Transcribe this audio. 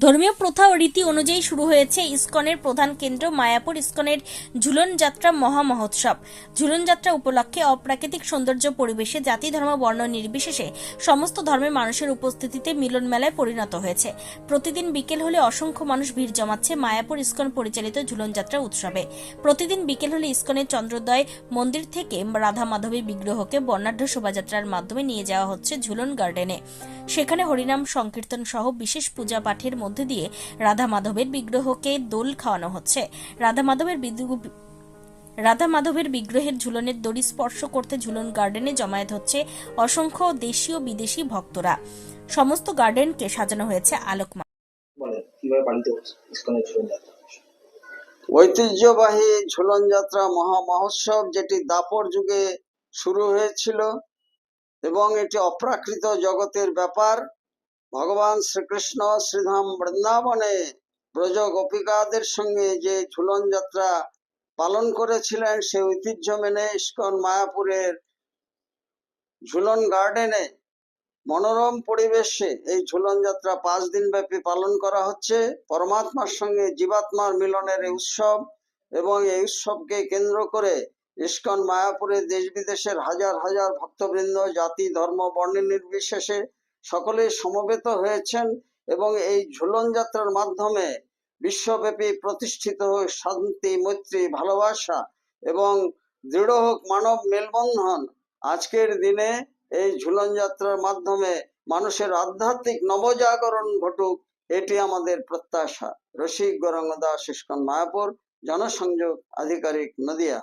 ধর্মীয় প্রথা ও রীতি অনুযায়ী শুরু হয়েছে ইসকনের প্রধান কেন্দ্র মায়াপুর ইসকনের ঝুলন যাত্রা মহা মহোৎসব। ঝুলন যাত্রা উপলক্ষে অপ্রাকৃতিক সৌন্দর্য পরিবেশে জাতি ধর্ম বর্ণ নির্বিশেষে সমস্ত ধর্মের মানুষের উপস্থিতিতে মিলন মেলায় পরিণত হয়েছে। প্রতিদিন বিকেল হলে অসংখ্য মানুষ ভিড় জমাচ্ছে মায়াপুর ইসকন পরিচালিত ঝুলন যাত্রা উৎসবে। প্রতিদিন বিকেল হলে ইসকনের চন্দ্রোদয় মন্দির থেকে রাধা মাধবের বিগ্রহকে বর্ণাঢ্য শোভাযাত্রার মাধ্যমে নিয়ে যাওয়া হচ্ছে ঝুলন গার্ডেনে। সেখানে হরিনাম সংকীর্তন সহ বিশেষ পূজা পাঠের মধ্যে দিয়ে রাধা মাধবের বিগ্রহকে দোল খাওয়ানো হচ্ছে। রাধা মাধবের বিগ্রহের ঝুলনের দড়ি স্পর্শ করতে ঝুলন গার্ডেনে জমায়েত হচ্ছে অসংখ্য দেশীয় বিদেশি ভক্তরা। সমস্ত গার্ডেনকে সাজানো হয়েছে আলোকমালা। ঐতিহ্যবাহী ঝুলন যাত্রা মহা মহোৎসব, যেটি দাপর যুগে শুরু হয়েছিল এবং এটি অপ্রাকৃত জগতের ব্যাপার। ভগবান শ্রীকৃষ্ণ শ্রীধাম বৃন্দাবনে ব্রজ গোপিকাদের সঙ্গে যে ঝুলন যাত্রা পালন করেছিলেন, সেই ঐতিহ্য মেনে ইস্কন মায়াপুরের ঝুলন গার্ডেনে মনোরম পরিবেশে এই ঝুলন যাত্রা 5 দিন ব্যাপী পালন করা হচ্ছে। পরমাত্মার সঙ্গে জীবাত্মার মিলনের এই উৎসব, এবং এই উৎসবকে কেন্দ্র করে ইস্কন মায়াপুরে দেশ বিদেশের হাজার হাজার ভক্তবৃন্দ জাতি ধর্ম বর্ণ নির্বিশেষে সকলে সমবেত হয়েছেন। এবং এই ঝুলন যাত্রার মাধ্যমে বিশ্বব্যাপী প্রতিষ্ঠিত হোক শান্তি মৈত্রী ভালোবাসা এবং দৃঢ় হোক মানব মেলবন্ধন। আজকের দিনে এই ঝুলন যাত্রার মাধ্যমে মানুষের আধ্যাত্মিক নবজাগরণ ঘটুক, এটি আমাদের প্রত্যাশা। রসিক গৌরাঙ্গ দাস, ইস্কন মায়াপুর, জনসংযোগ আধিকারিক, নদিয়া।